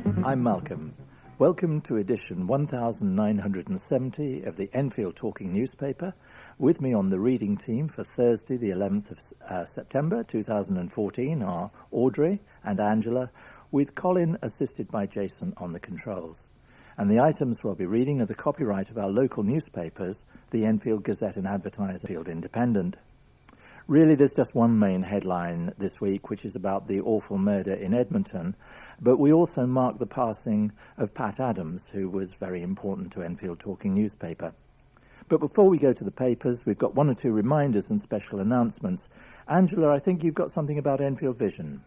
I'm Malcolm. Welcome to edition 1970 of the Enfield Talking Newspaper. With me on the reading team for Thursday, the 11th of September 2014, are Audrey and Angela, with Colin assisted by Jason on the controls. And the items we'll be reading are the copyright of our local newspapers, the Enfield Gazette and Advertiser, Enfield Independent. Really, there's just one main headline this week, which is about the awful murder in Edmonton, but we also mark the passing of Pam Adams, who was very important to Enfield Talking Newspaper. But before we go to the papers, we've got one or two reminders and special announcements. Angela, I think you've got something about Enfield Vision.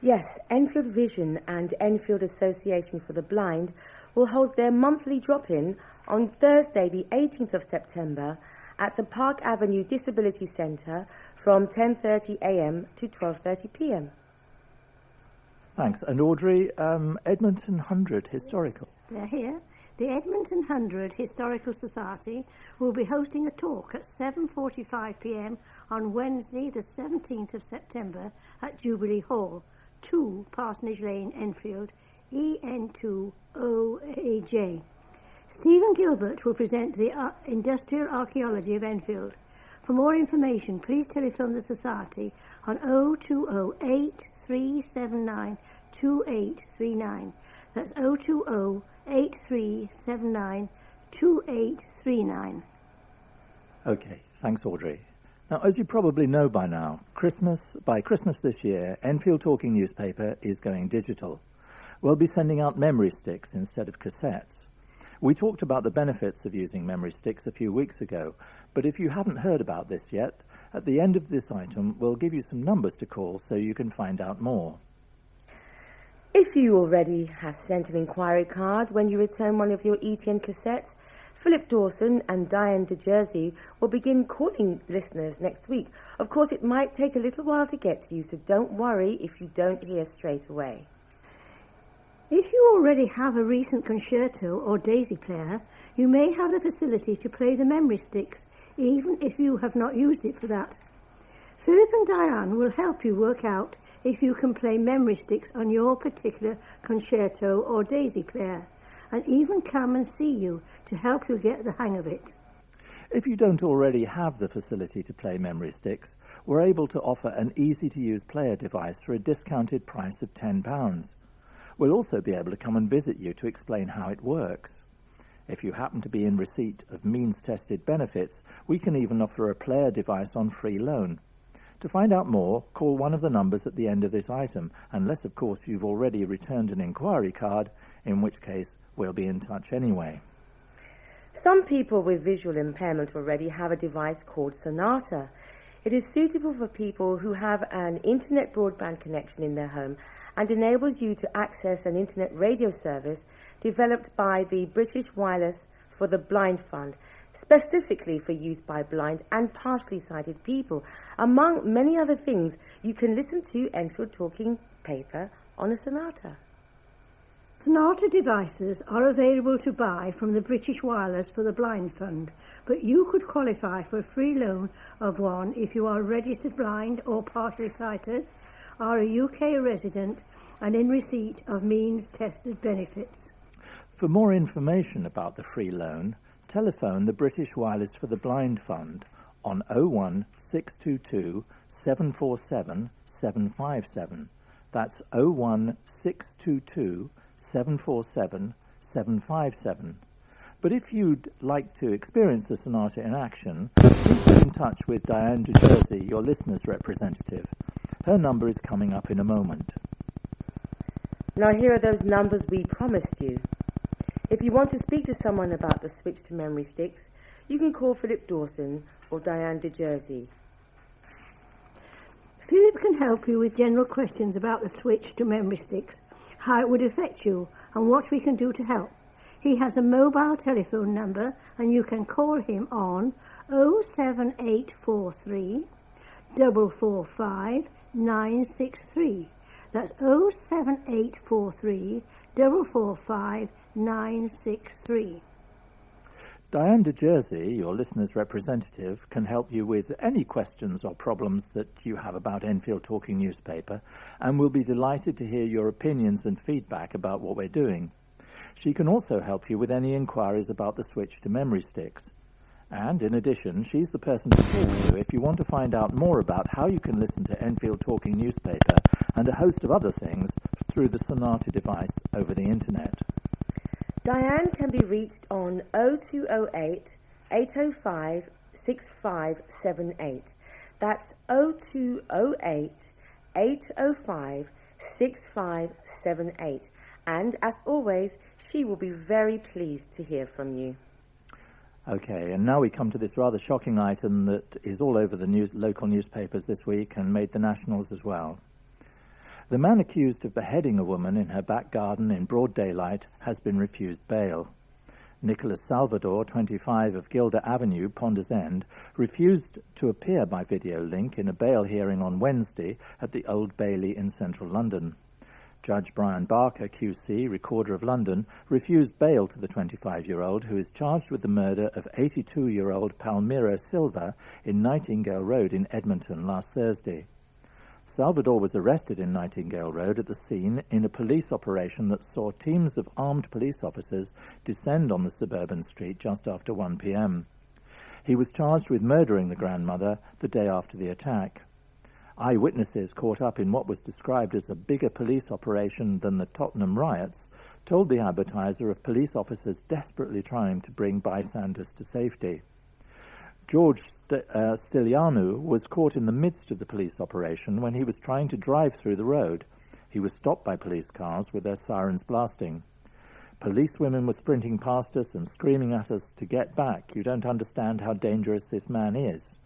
Yes, Enfield Vision and Enfield Association for the Blind will hold their monthly drop-in on Thursday, the 18th of September, at the Park Avenue Disability Centre from 10:30 a.m. to 12:30 p.m. Thanks. And Audrey, Edmonton 100 Historical. Yes, they're here. The Edmonton 100 Historical Society will be hosting a talk at 7:45 p.m. on Wednesday, the 17th of September at Jubilee Hall, 2 Parsonage Lane, Enfield, EN2OAJ. Stephen Gilbert will present the industrial archaeology of Enfield. For more information, please telephone the Society on 020-8379-2839. That's 020-8379-2839. Okay, thanks, Audrey. Now, as you probably know by now, by Christmas this year, Enfield Talking Newspaper is going digital. We'll be sending out memory sticks instead of cassettes. We talked about the benefits of using memory sticks a few weeks ago, but if you haven't heard about this yet, at the end of this item, we'll give you some numbers to call so you can find out more. If you already have sent an inquiry card when you return one of your ETN cassettes, Phillip Dawson and Diane de Jersey will begin calling listeners next week. Of course, it might take a little while to get to you, so don't worry if you don't hear straight away. If you already have a recent concerto or daisy player, you may have the facility to play the memory sticks, even if you have not used it for that. Phillip and Diane will help you work out if you can play memory sticks on your particular concerto or daisy player, and even come and see you to help you get the hang of it. If you don't already have the facility to play memory sticks, we're able to offer an easy-to-use player device for a discounted price of £10. We'll also be able to come and visit you to explain how it works. If you happen to be in receipt of means-tested benefits, we can even offer a player device on free loan. To find out more, call one of the numbers at the end of this item, unless, of course, you've already returned an inquiry card, in which case we'll be in touch anyway. Some people with visual impairment already have a device called Sonata. It is suitable for people who have an internet broadband connection in their home and enables you to access an internet radio service developed by the British Wireless for the Blind Fund, specifically for use by blind and partially sighted people. Among many other things, you can listen to Enfield Talking Paper on a Sonata. Sonata devices are available to buy from the British Wireless for the Blind Fund, but you could qualify for a free loan of one if you are registered blind or partially sighted, are a UK resident and in receipt of means-tested benefits. For more information about the free loan, telephone the British Wireless for the Blind Fund on 01622 747 757. That's 01622 747 757. But if you'd like to experience the Sonata in action, please get in touch with Diane de Jersey, your listener's representative. Her number is coming up in a moment. Now here are those numbers we promised you. If you want to speak to someone about the switch to memory sticks, you can call Phillip Dawson or Diane de Jersey. Phillip can help you with general questions about the switch to memory sticks, how it would affect you, and what we can do to help. He has a mobile telephone number, and you can call him on 07843 445 963. That's 07843 445 963. Diane de Jersey, your listener's representative, can help you with any questions or problems that you have about Enfield Talking Newspaper, and will be delighted to hear your opinions and feedback about what we're doing. She can also help you with any inquiries about the switch to memory sticks. And, in addition, she's the person to talk to if you want to find out more about how you can listen to Enfield Talking Newspaper and a host of other things through the Sonata device over the Internet. Diane can be reached on 0208 805 6578. That's 0208 805 6578. And, as always, she will be very pleased to hear from you. Okay, and now we come to this rather shocking item that is all over the local newspapers this week and made the nationals as well. The man accused of beheading a woman in her back garden in broad daylight has been refused bail. Nicholas Salvador, 25, of Gilder Avenue, Ponders End, refused to appear by video link in a bail hearing on Wednesday at the Old Bailey in central London. Judge Brian Barker, QC, Recorder of London, refused bail to the 25-year-old who is charged with the murder of 82-year-old Palmira Silva in Nightingale Road in Edmonton last Thursday. Salvador was arrested in Nightingale Road at the scene in a police operation that saw teams of armed police officers descend on the suburban street just after 1 p.m. He was charged with murdering the grandmother the day after the attack. Eyewitnesses caught up in what was described as a bigger police operation than the Tottenham riots told the Advertiser of police officers desperately trying to bring bystanders to safety. George Stilianu was caught in the midst of the police operation when he was trying to drive through the road. He was stopped by police cars with their sirens blasting. Policewomen were sprinting past us and screaming at us to get back. You don't understand how dangerous this man is.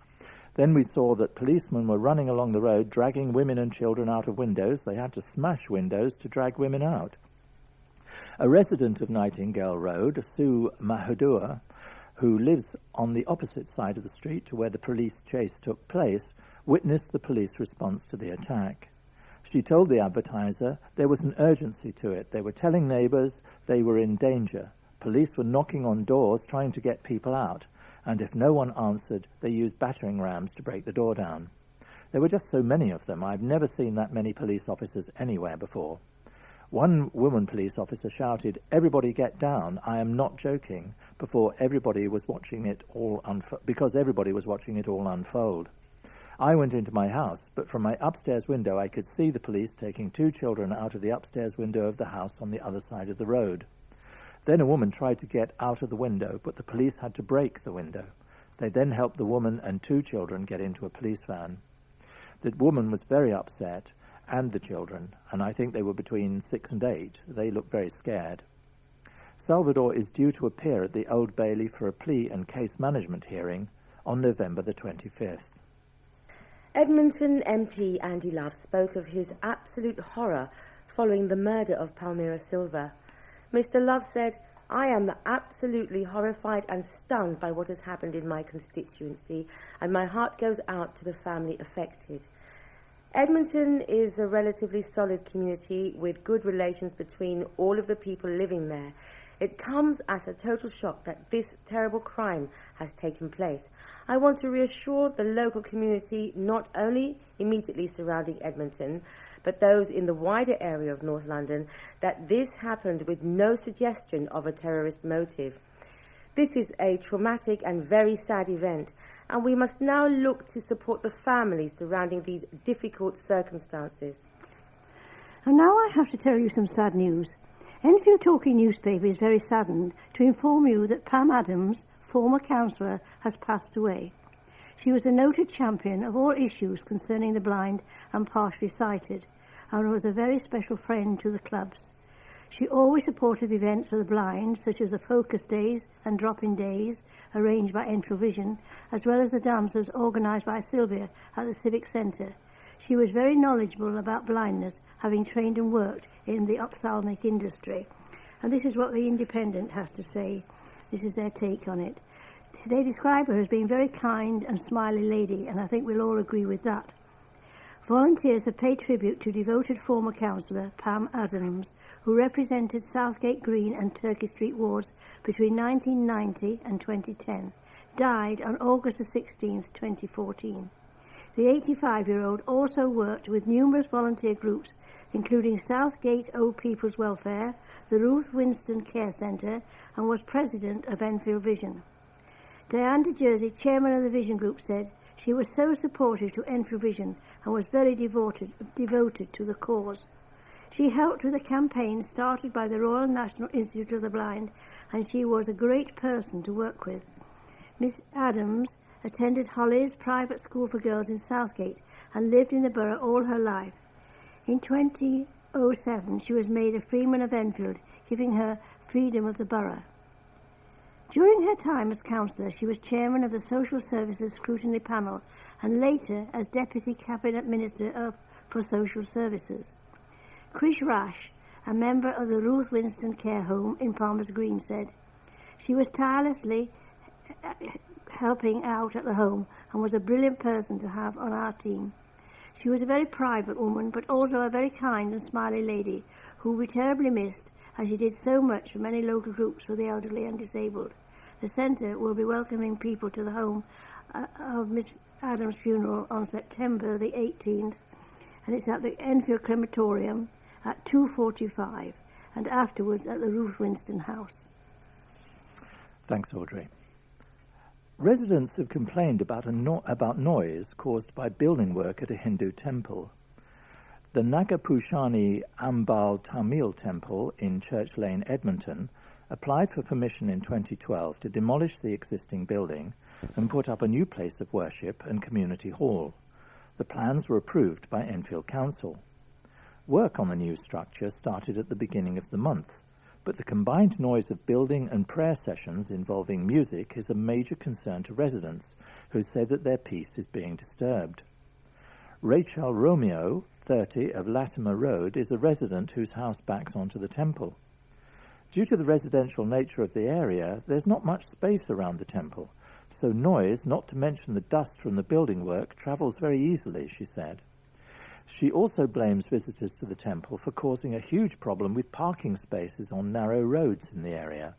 Then we saw that policemen were running along the road, dragging women and children out of windows. They had to smash windows to drag women out. A resident of Nightingale Road, Sue Mahadua, who lives on the opposite side of the street to where the police chase took place, witnessed the police response to the attack. She told the Advertiser there was an urgency to it. They were telling neighbours they were in danger. Police were knocking on doors trying to get people out, and if no one answered, they used battering rams to break the door down. There were just so many of them. I've never seen that many police officers anywhere before. One woman police officer shouted, "Everybody get down, I am not joking," because everybody was watching it all unfold. I went into my house, but from my upstairs window I could see the police taking 2 children out of the upstairs window of the house on the other side of the road. Then a woman tried to get out of the window, but the police had to break the window. They then helped the woman and 2 children get into a police van. The woman was very upset, and the children, and I think they were between 6 and 8. They looked very scared. Salvador is due to appear at the Old Bailey for a plea and case management hearing on November the 25th. Edmonton MP Andy Love spoke of his absolute horror following the murder of Palmira Silva. Mr. Love said, "I am absolutely horrified and stunned by what has happened in my constituency, and my heart goes out to the family affected. Edmonton is a relatively solid community with good relations between all of the people living there. It comes as a total shock that this terrible crime has taken place. I want to reassure the local community, not only immediately surrounding Edmonton, but those in the wider area of North London, that this happened with no suggestion of a terrorist motive. This is a traumatic and very sad event, and we must now look to support the families surrounding these difficult circumstances." And now I have to tell you some sad news. Enfield Talking Newspaper is very saddened to inform you that Pam Adams, former councillor, has passed away. She was a noted champion of all issues concerning the blind and partially sighted, and was a very special friend to the clubs. She always supported events for the blind, such as the focus days and drop-in days arranged by Enfield Vision, as well as the dances organised by Sylvia at the Civic Centre. She was very knowledgeable about blindness, having trained and worked in the ophthalmic industry. And this is what the Independent has to say. This is their take on it. They describe her as being a very kind and smiley lady, and I think we'll all agree with that. Volunteers have paid tribute to devoted former councillor Pam Adams, who represented Southgate Green and Turkey Street wards between 1990 and 2010, died on August the 16th, 2014. The 85-year-old also worked with numerous volunteer groups, including Southgate Old People's Welfare, the Ruth Winston Care Centre, and was president of Enfield Vision. Diane de Jersey, chairman of the Vision Group, said she was so supportive to Enfield Vision and was very devoted to the cause. She helped with a campaign started by the Royal National Institute of the Blind, and she was a great person to work with. Miss Adams attended Holly's private school for girls in Southgate and lived in the borough all her life. In 2007, she was made a Freeman of Enfield, giving her freedom of the borough. During her time as councillor, she was chairman of the Social Services Scrutiny Panel and later as Deputy Cabinet Minister for Social Services. Krish Rash, a member of the Ruth Winston Care Home in Palmer's Green, said, "She was tirelessly helping out at the home and was a brilliant person to have on our team. She was a very private woman, but also a very kind and smiley lady who will be terribly missed, as she did so much for many local groups for the elderly and disabled. The centre will be welcoming people to the home of Miss Adams' funeral on September the 18th, and it's at the Enfield Crematorium at 2:45, and afterwards at the Ruth Winston House." Thanks, Audrey. Residents have complained about noise caused by building work at a Hindu temple. The Nagapushani Ambal Tamil Temple in Church Lane, Edmonton, applied for permission in 2012 to demolish the existing building and put up a new place of worship and community hall. The plans were approved by Enfield Council. Work on the new structure started at the beginning of the month, but the combined noise of building and prayer sessions involving music is a major concern to residents who say that their peace is being disturbed. Rachel Romeo, 30, of Latimer Road, is a resident whose house backs onto the temple. Due to the residential nature of the area, there's not much space around the temple, so noise, not to mention the dust from the building work, travels very easily, she said. She also blames visitors to the temple for causing a huge problem with parking spaces on narrow roads in the area.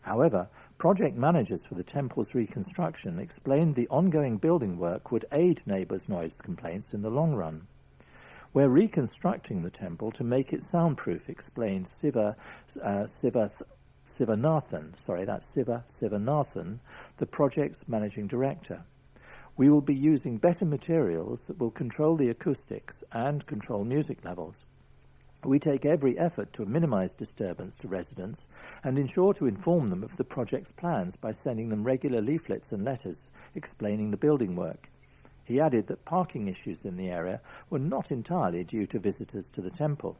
However, project managers for the temple's reconstruction explained the ongoing building work would aid neighbours' noise complaints in the long run. "We're reconstructing the temple to make it soundproof," explained Siva Sivanathan, the project's managing director. "We will be using better materials that will control the acoustics and control music levels. We take every effort to minimize disturbance to residents and ensure to inform them of the project's plans by sending them regular leaflets and letters explaining the building work." He added that parking issues in the area were not entirely due to visitors to the temple.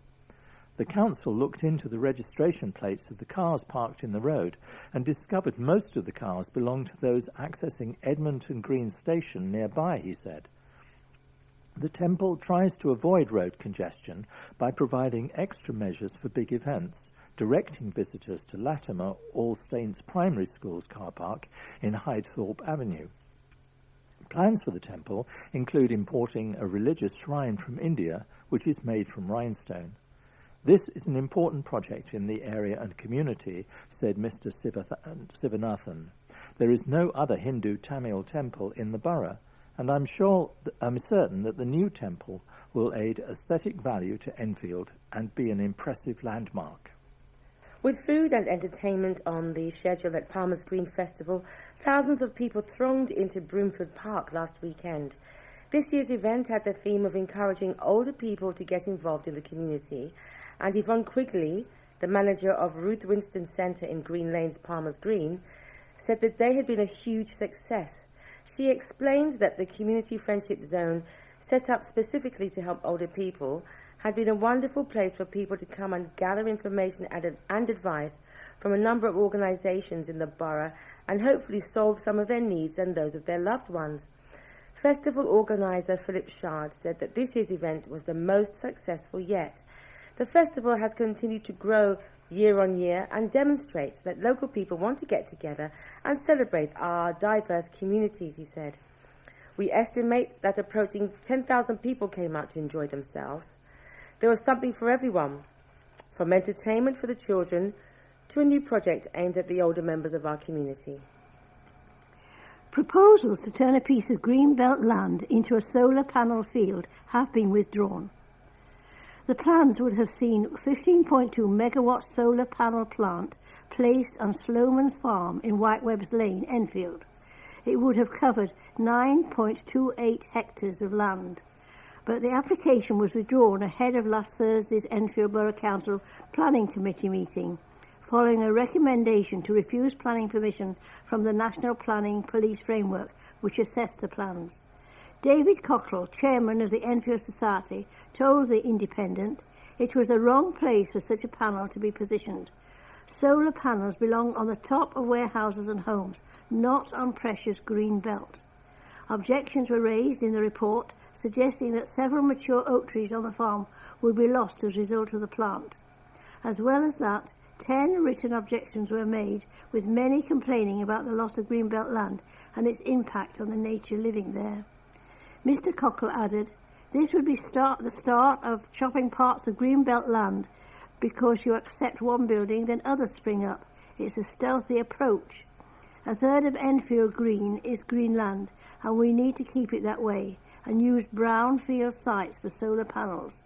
The council looked into the registration plates of the cars parked in the road and discovered most of the cars belonged to those accessing Edmonton Green Station nearby, he said. The temple tries to avoid road congestion by providing extra measures for big events, directing visitors to Latimer All Saints Primary School's car park in Hytethorpe Avenue. Plans for the temple include importing a religious shrine from India, which is made from rhinestone. "This is an important project in the area and community," said Mr. Sivanathan. "There is no other Hindu Tamil temple in the borough, and I'm certain that the new temple will aid aesthetic value to Enfield and be an impressive landmark." With food and entertainment on the schedule at Palmer's Green Festival, thousands of people thronged into Broomfield Park last weekend. This year's event had the theme of encouraging older people to get involved in the community, and Yvonne Quigley, the manager of Ruth Winston Centre in Green Lane's Palmer's Green, said the day had been a huge success. She explained that the Community Friendship Zone, set up specifically to help older people, had been a wonderful place for people to come and gather information and advice from a number of organisations in the borough and hopefully solve some of their needs and those of their loved ones. Festival organiser Phillip said that this year's event was the most successful yet. The festival has continued to grow year on year and demonstrates that local people want to get together and celebrate our diverse communities, he said. We estimate that approaching 10,000 people came out to enjoy themselves. There was something for everyone, from entertainment for the children to a new project aimed at the older members of our community. Proposals to turn a piece of greenbelt land into a solar panel field have been withdrawn. The plans would have seen 15.2 megawatt solar panel plant placed on Sloman's farm in Whiteweb's Lane, Enfield. It would have covered 9.28 hectares of land, but the application was withdrawn ahead of last Thursday's Enfield Borough Council Planning Committee meeting, following a recommendation to refuse planning permission from the National Planning Police Framework, which assessed the plans. David Cockle, chairman of the Enfield Society, told the Independent it was the wrong place for such a panel to be positioned. Solar panels belong on the top of warehouses and homes, not on precious green belt. Objections were raised in the report, suggesting that several mature oak trees on the farm would be lost as a result of the plant. As well as that, 10 written objections were made, with many complaining about the loss of greenbelt land and its impact on the nature living there. Mr. Cockle added, "This would be the start of chopping parts of greenbelt land because you accept one building, then others spring up. It's a stealthy approach. A third of Enfield Green is green land, and we need to keep it that way and use brownfield sites for solar panels.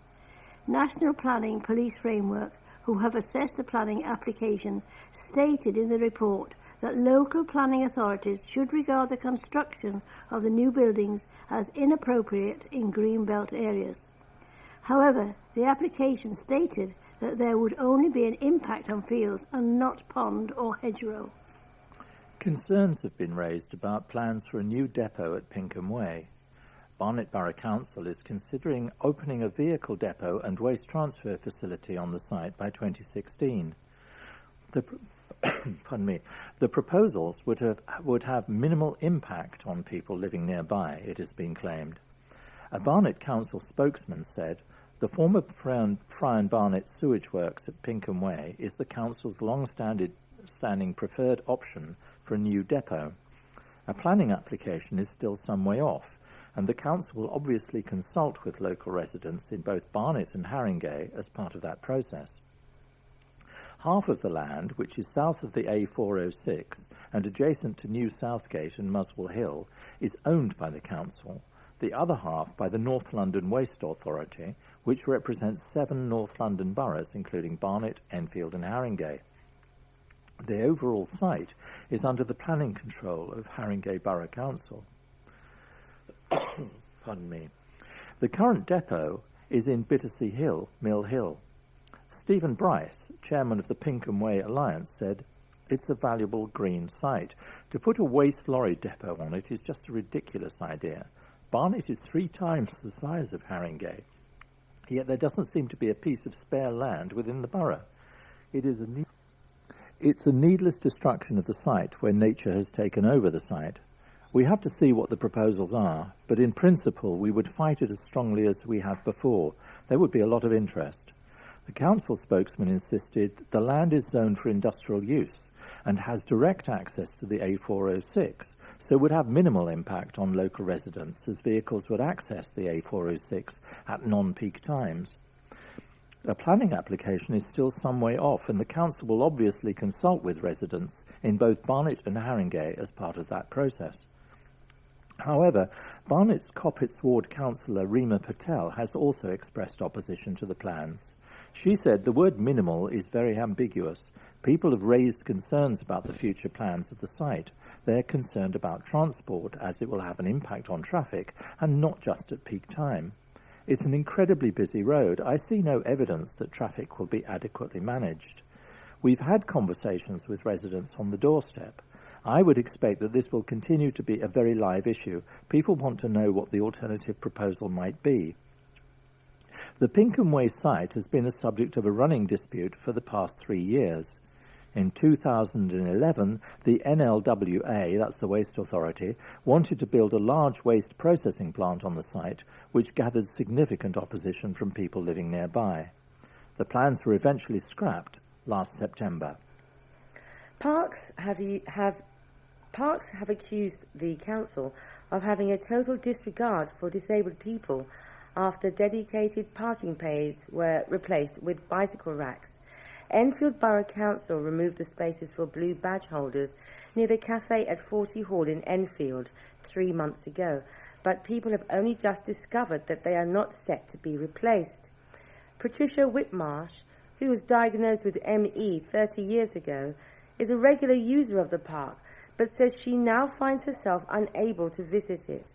National Planning Police Framework, who have assessed the planning application, stated in the report that local planning authorities should regard the construction of the new buildings as inappropriate in greenbelt areas. However, the application stated that there would only be an impact on fields and not pond or hedgerow." Concerns have been raised about plans for a new depot at Pinkham Way. Barnet Borough Council is considering opening a vehicle depot and waste transfer facility on the site by 2016. The proposals would have minimal impact on people living nearby, it has been claimed. A Barnet Council spokesman said, "The former Fry and Barnet sewage works at Pinkham Way is the Council's long-standing preferred option for a new depot. A planning application is still some way off, and the Council will obviously consult with local residents in both Barnet and Haringey as part of that process. Half of the land, which is south of the A406 and adjacent to New Southgate and Muswell Hill, is owned by the Council, the other half by the North London Waste Authority, which represents 7 North London boroughs, including Barnet, Enfield and Haringey. The overall site is under the planning control of Haringey Borough Council." Pardon me. The current depot is in Bittersea Hill, Mill Hill. Stephen Bryce, chairman of the Pinkham Way Alliance, said, "It's a valuable green site. To put a waste lorry depot on it is just a ridiculous idea. Barnet is 3 times the size of Haringey, yet there doesn't seem to be a piece of spare land within the borough. It's a needless destruction of the site where nature has taken over the site. We have to see what the proposals are, but in principle we would fight it as strongly as we have before. There would be a lot of interest." The council spokesman insisted the land is zoned for industrial use and has direct access to the A406, so would have minimal impact on local residents as vehicles would access the A406 at non-peak times. A planning application is still some way off, and the council will obviously consult with residents in both Barnet and Haringey as part of that process. However, Barnet's Coppets Ward councillor Reema Patel has also expressed opposition to the plans. She said the word minimal is very ambiguous. People have raised concerns about the future plans of the site. They're concerned about transport, as it will have an impact on traffic, and not just at peak time. It's an incredibly busy road. I see no evidence that traffic will be adequately managed. We've had conversations with residents on the doorstep. I would expect that this will continue to be a very live issue. People want to know what the alternative proposal might be. The Pinkham Way site has been the subject of a running dispute for the past 3 years. In 2011, the NLWA, that's the Waste Authority, wanted to build a large waste processing plant on the site, which gathered significant opposition from people living nearby. The plans were eventually scrapped last September. Parks have Parks have accused the council of having a total disregard for disabled people after dedicated parking bays were replaced with bicycle racks. Enfield Borough Council removed the spaces for blue badge holders near the cafe at 40 Hall in Enfield 3 months ago, but people have only just discovered that they are not set to be replaced. Patricia Whitmarsh, who was diagnosed with ME 30 years ago, is a regular user of the park, but says she now finds herself unable to visit it.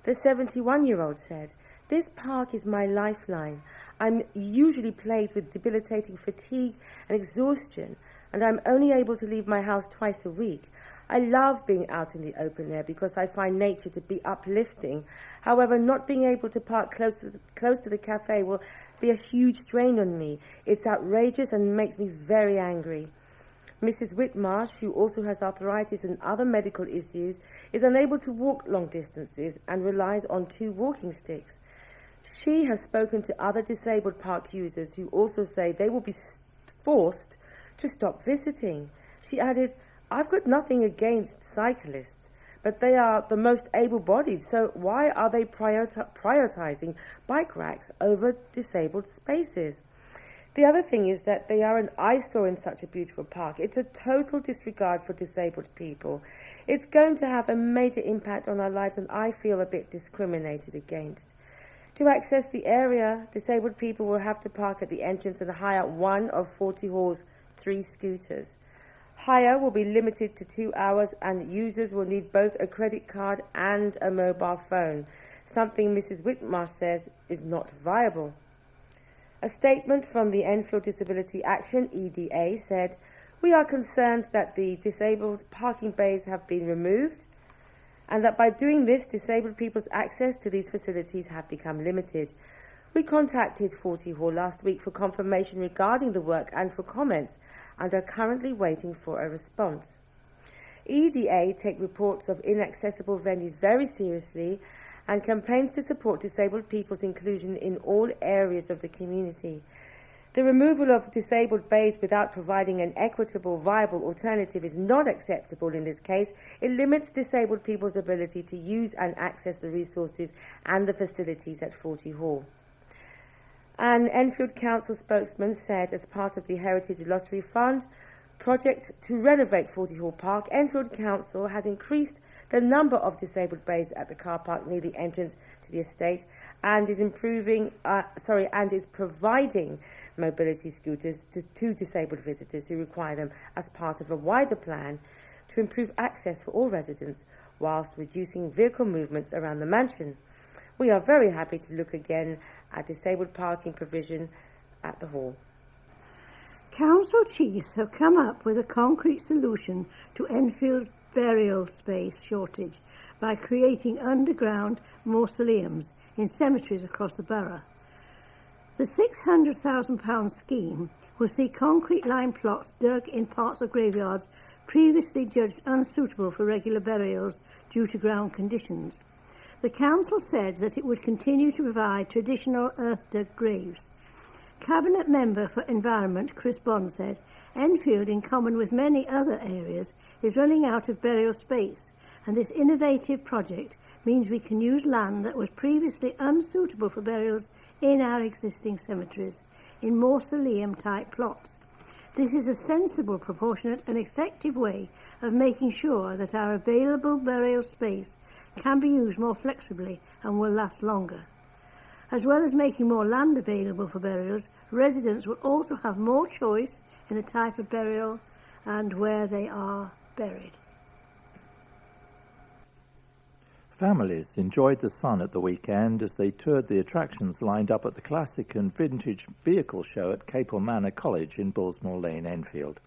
The 71-year-old said, "This park is my lifeline. I'm usually plagued with debilitating fatigue and exhaustion, and I'm only able to leave my house twice a week. I love being out in the open air because I find nature to be uplifting. However, not being able to park close to the cafe will be a huge strain on me. It's outrageous and makes me very angry." Mrs. Whitmarsh, who also has arthritis and other medical issues, is unable to walk long distances and relies on 2 walking sticks. She has spoken to other disabled park users who also say they will be forced to stop visiting. She added, "I've got nothing against cyclists, but they are the most able-bodied, so why are they prioritizing bike racks over disabled spaces? The other thing is that they are an eyesore in such a beautiful park. It's a total disregard for disabled people. It's going to have a major impact on our lives, and I feel a bit discriminated against. To access the area, disabled people will have to park at the entrance and hire one of 40 Hall's 3 scooters. Hire will be limited to 2 hours, and users will need both a credit card and a mobile phone, something Mrs. Whitmarsh says is not viable." A statement from the Enfield Disability Action, EDA, said, "We are concerned that the disabled parking bays have been removed and that by doing this, disabled people's access to these facilities have become limited. We contacted 40 Hall last week for confirmation regarding the work and for comments and are currently waiting for a response." EDA take reports of inaccessible venues very seriously and campaigns to support disabled people's inclusion in all areas of the community. The removal of disabled bays without providing an equitable, viable alternative is not acceptable in this case. It limits disabled people's ability to use and access the resources and the facilities at 40 Hall. An Enfield Council spokesman said, as part of the Heritage Lottery Fund project to renovate 40 Hall Park, Enfield Council has increased the number of disabled bays at the car park near the entrance to the estate and is providing mobility scooters to disabled visitors who require them as part of a wider plan to improve access for all residents whilst reducing vehicle movements around the mansion. We are very happy to look again at disabled parking provision at the hall. Council chiefs have come up with a concrete solution to Enfield's burial space shortage by creating underground mausoleums in cemeteries across the borough. The £600,000 scheme will see concrete lined plots dug in parts of graveyards previously judged unsuitable for regular burials due to ground conditions. The council said that it would continue to provide traditional earth-dug graves. Cabinet Member for Environment Chris Bond said, "Enfield, in common with many other areas, is running out of burial space, and this innovative project means we can use land that was previously unsuitable for burials in our existing cemeteries, in mausoleum-type plots. This is a sensible, proportionate and effective way of making sure that our available burial space can be used more flexibly and will last longer. As well as making more land available for burials, residents will also have more choice in the type of burial and where they are buried." Families enjoyed the sun at the weekend as they toured the attractions lined up at the Classic and Vintage Vehicle Show at Capel Manor College in Bullsmore Lane, Enfield.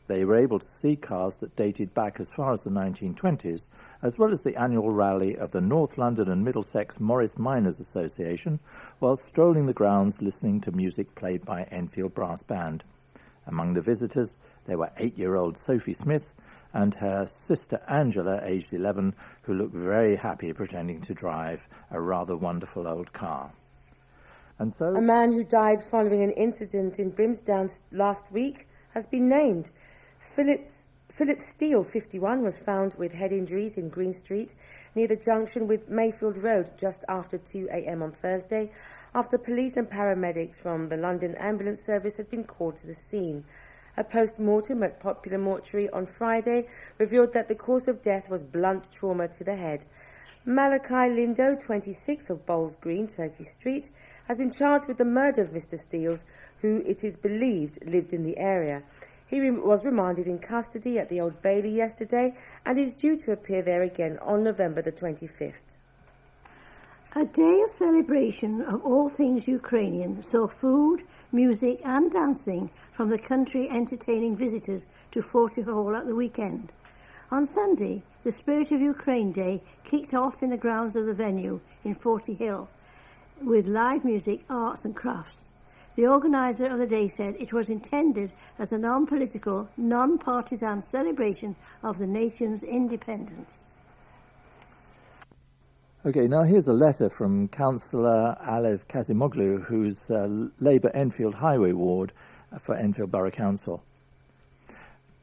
They were able to see cars that dated back as far as the 1920s, as well as the annual rally of the North London and Middlesex Morris Miners Association, while strolling the grounds listening to music played by Enfield Brass Band. Among the visitors, there were 8-year-old Sophie Smith and her sister Angela, aged 11, who looked very happy pretending to drive a rather wonderful old car. And so, a man who died following an incident in Brimsdown last week has been named. Phillip Phillip Steele, 51, was found with head injuries in Green Street near the junction with Mayfield Road just after 2 a.m. on Thursday, after police and paramedics from the London Ambulance Service had been called to the scene. A post-mortem at Popular Mortuary on Friday revealed that the cause of death was blunt trauma to the head. Malachi Lindo, 26, of Bowles Green, Turkey Street, has been charged with the murder of Mr. Steele, who it is believed lived in the area. He was remanded in custody at the Old Bailey yesterday and is due to appear there again on November the 25th. A day of celebration of all things Ukrainian saw food, music and dancing from the country entertaining visitors to Forty Hall at the weekend. On Sunday, the Spirit of Ukraine Day kicked off in the grounds of the venue in Forty Hill with live music, arts and crafts. The organiser of the day said it was intended as a non-political, non-partisan celebration of the nation's independence. Okay, now here's a letter from Councillor Alice Kasim, who's Labour Enfield Highway Ward for Enfield Borough Council.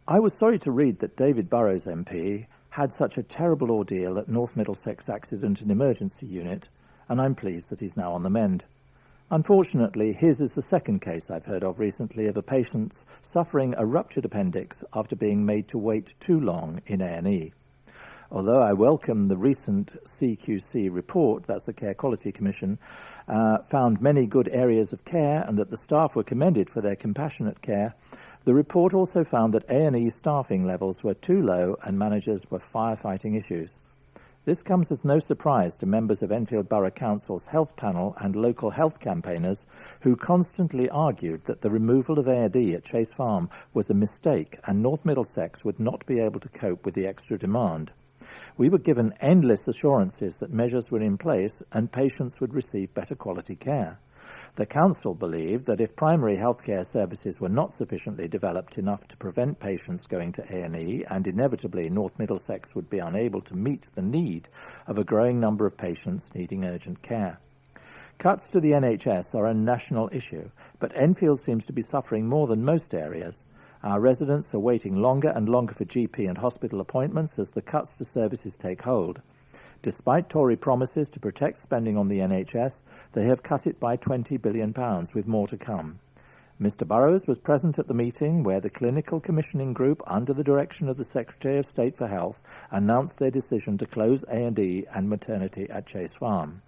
I was sorry to read that David Burrows MP had such a terrible ordeal at North Middlesex Accident and Emergency Unit, and I'm pleased that he's now on the mend. Unfortunately, his is the second case I've heard of recently of a patient suffering a ruptured appendix after being made to wait too long in A&E. Although I welcome the recent CQC report, that's the Care Quality Commission, found many good areas of care and that the staff were commended for their compassionate care, the report also found that A&E staffing levels were too low and managers were firefighting issues. This comes as no surprise to members of Enfield Borough Council's health panel and local health campaigners who constantly argued that the removal of A&E at Chase Farm was a mistake and North Middlesex would not be able to cope with the extra demand. We were given endless assurances that measures were in place and patients would receive better quality care. The council believed that if primary healthcare services were not sufficiently developed enough to prevent patients going to A&E, and inevitably North Middlesex would be unable to meet the need of a growing number of patients needing urgent care. Cuts to the NHS are a national issue, but Enfield seems to be suffering more than most areas. Our residents are waiting longer and longer for GP and hospital appointments as the cuts to services take hold. Despite Tory promises to protect spending on the NHS, they have cut it by £20 billion, with more to come. Mr. Burrows was present at the meeting where the Clinical Commissioning Group, under the direction of the Secretary of State for Health, announced their decision to close A&E and maternity at Chase Farm.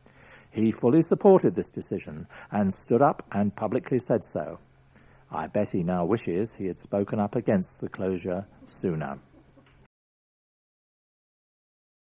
He fully supported this decision and stood up and publicly said so. I bet he now wishes he had spoken up against the closure sooner.